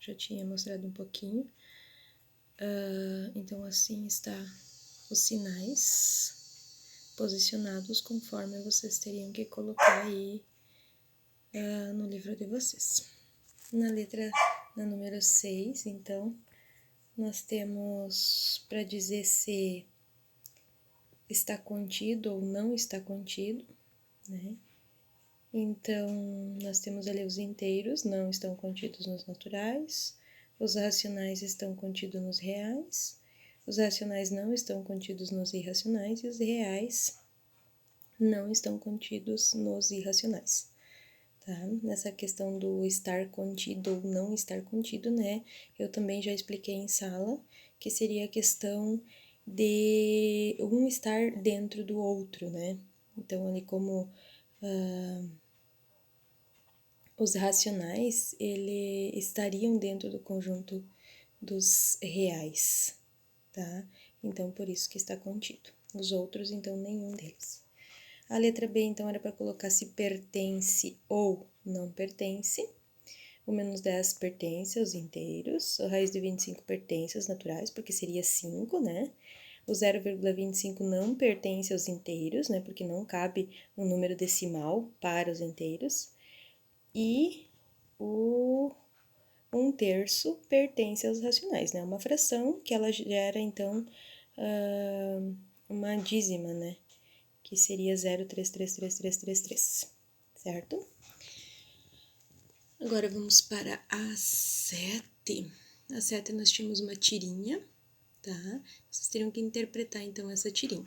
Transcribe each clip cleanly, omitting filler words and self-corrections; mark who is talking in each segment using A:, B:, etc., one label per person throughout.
A: já tinha mostrado um pouquinho. Então, assim está os sinais posicionados conforme vocês teriam que colocar aí no livro de vocês. Na número 6, então, nós temos para dizer se está contido ou não está contido, né? Então, nós temos ali os inteiros, não estão contidos nos naturais, os racionais estão contidos nos reais, os racionais não estão contidos nos irracionais e os reais não estão contidos nos irracionais, tá? Nessa questão do estar contido ou não estar contido, né? Eu também já expliquei em sala que seria a questão de um estar dentro do outro, né? Então, ali como os racionais, estariam dentro do conjunto dos reais, tá? Então, por isso que está contido. Os outros, então, nenhum deles. A letra B, então, era para colocar se pertence ou não pertence. O menos 10 pertence aos inteiros. A raiz de 25 pertence aos naturais, porque seria 5, né? O 0,25 não pertence aos inteiros, né? Porque não cabe um número decimal para os inteiros. E o 1/3 pertence aos racionais, né? Uma fração que ela gera, então, uma dízima, né? Que seria 0,333333, certo? Agora vamos para a 7. A 7 nós tínhamos uma tirinha, tá? Vocês teriam que interpretar, então, essa tirinha.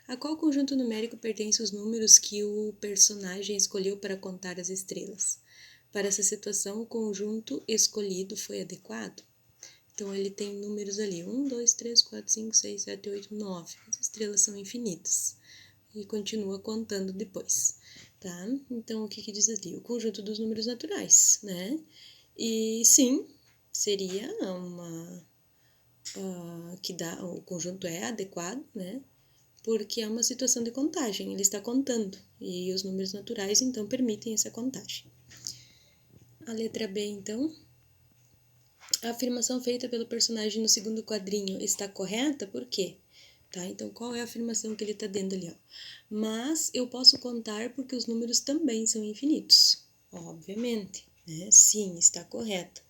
A: A qual conjunto numérico pertence os números que o personagem escolheu para contar as estrelas? Para essa situação, o conjunto escolhido foi adequado? Então, ele tem números ali, 1, 2, 3, 4, 5, 6, 7, 8, 9. As estrelas são infinitas. E continua contando depois, tá? Então, o que diz ali? O conjunto dos números naturais, né? E sim, seria o conjunto é adequado, né? Porque é uma situação de contagem, ele está contando. E os números naturais, então, permitem essa contagem. A letra B, então. A afirmação feita pelo personagem no segundo quadrinho está correta? Por quê? Tá? Então, qual é a afirmação que ele está dando ali? Ó? Mas eu posso contar porque os números também são infinitos. Obviamente, né? Sim, está correta.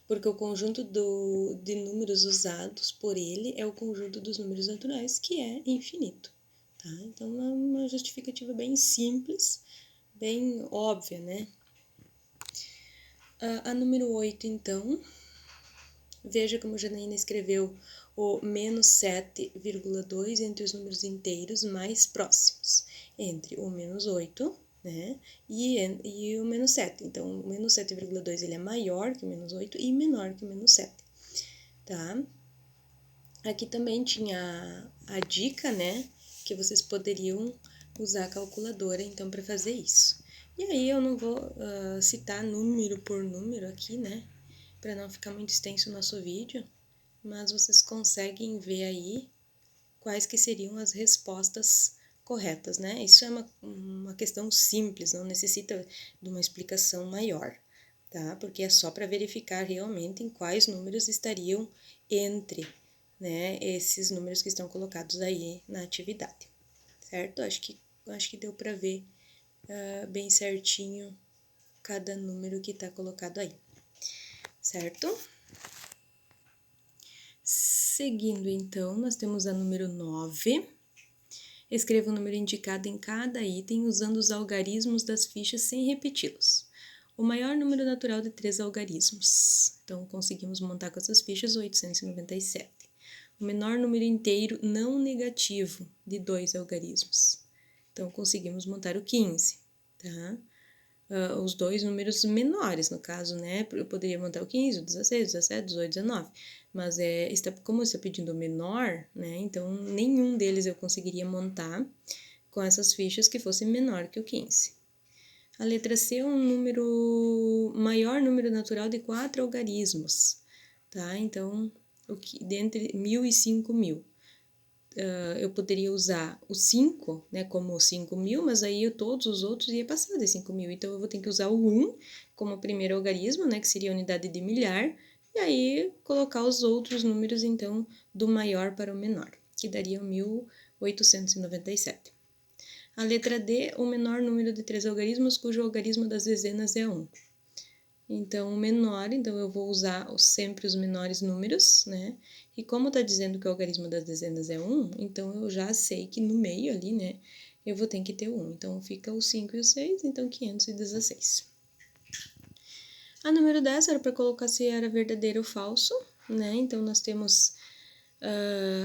A: Porque o conjunto de números usados por ele é o conjunto dos números naturais, que é infinito. Tá? Então, é uma justificativa bem simples, bem óbvia, né? A número 8, então, veja como Janaína escreveu o menos 7,2 entre os números inteiros mais próximos, entre o menos 8, né, e o menos 7. Então, o menos 7,2 ele é maior que o menos 8 e menor que o menos 7, tá? Aqui também tinha a dica, né, que vocês poderiam usar a calculadora, então, para fazer isso. E aí eu não vou citar número por número aqui, né, para não ficar muito extenso o nosso vídeo, mas vocês conseguem ver aí quais que seriam as respostas corretas, né? Isso é uma questão simples, não necessita de uma explicação maior, tá? Porque é só para verificar realmente em quais números estariam entre, né, esses números que estão colocados aí na atividade, certo? Acho que deu para ver bem certinho cada número que está colocado aí, certo? Seguindo, então, nós temos a número 9. Escreva o número indicado em cada item usando os algarismos das fichas sem repeti-los. O maior número natural de 3 algarismos. Então, conseguimos montar com essas fichas 897. O menor número inteiro não negativo de 2 algarismos. Então, conseguimos montar o 15, tá? Os dois números menores, no caso, né? Eu poderia montar o 15, o 16, o 17, 18, 19. Mas como está pedindo o menor, né? Então, nenhum deles eu conseguiria montar com essas fichas que fosse menor que o 15. A letra C é um maior número natural de 4 algarismos, tá? Então, dentre 1.000 e 5.000. Eu poderia usar o 5, né, como 5.000, mas aí todos os outros iam passar de 5.000. Então, eu vou ter que usar o 1 como primeiro algarismo, né, que seria a unidade de milhar, e aí colocar os outros números, então, do maior para o menor, que daria 1897. A letra D, o menor número de 3 algarismos cujo algarismo das dezenas é 1. Então, o menor, então eu vou usar sempre os menores números, né? E como está dizendo que o algarismo das dezenas é 1, então eu já sei que no meio ali, né, eu vou ter que ter 1. Então, fica o 5 e o 6, então 516. A número 10 era para colocar se era verdadeiro ou falso, né? Então, nós temos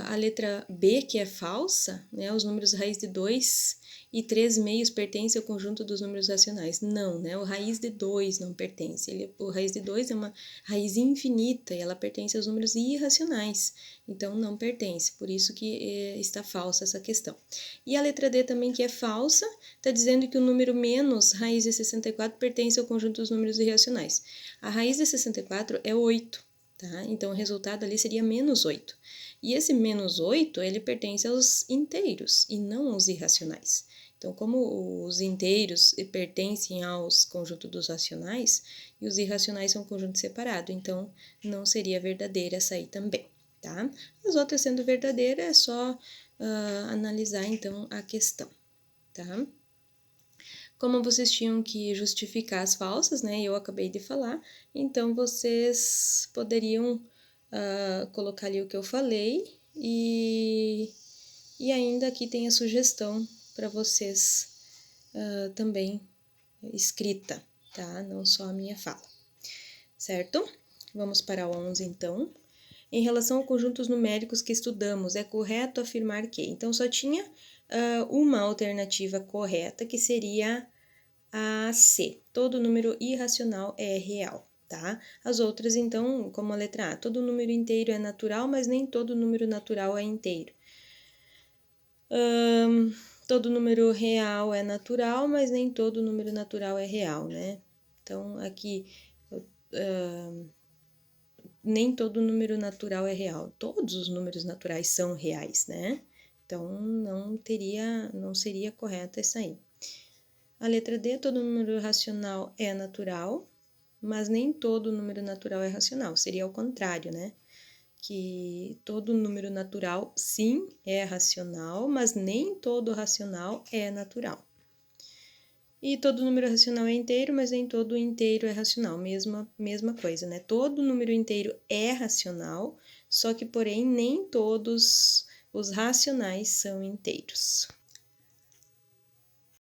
A: a letra B, que é falsa, né? Os números raiz de 2 e 3 meios pertencem ao conjunto dos números racionais. Não, né? O raiz de 2 não pertence. O raiz de 2 é uma raiz infinita e ela pertence aos números irracionais. Então, não pertence. Por isso que está falsa essa questão. E a letra D também, que é falsa, está dizendo que o número menos raiz de 64 pertence ao conjunto dos números irracionais. A raiz de 64 é 8. Tá? Então, o resultado ali seria menos 8. E esse menos 8, ele pertence aos inteiros e não aos irracionais. Então, como os inteiros pertencem aos conjuntos dos racionais, e os irracionais são um conjunto separado, então não seria verdadeira essa aí também, tá? As outras sendo verdadeira, é só analisar, então, a questão, tá? Como vocês tinham que justificar as falsas, né? Eu acabei de falar, então vocês poderiam colocar ali o que eu falei e ainda aqui tem a sugestão para vocês também escrita, tá? Não só a minha fala, certo? Vamos para o 11 então. Em relação a conjuntos numéricos que estudamos, é correto afirmar que? Então, só tinha uma alternativa correta, que seria a C. Todo número irracional é real, tá? As outras, então, como a letra A, todo número inteiro é natural, mas nem todo número natural é inteiro. Todo número real é natural, mas nem todo número natural é real, né? Então, aqui, nem todo número natural é real. Todos os números naturais são reais, né? Então, não seria correta essa aí. A letra D, todo número racional é natural, mas nem todo número natural é racional. Seria o contrário, né? Que todo número natural, sim, é racional, mas nem todo racional é natural. E todo número racional é inteiro, mas nem todo inteiro é racional. Mesma coisa, né? Todo número inteiro é racional, só que, porém, nem todos os racionais são inteiros.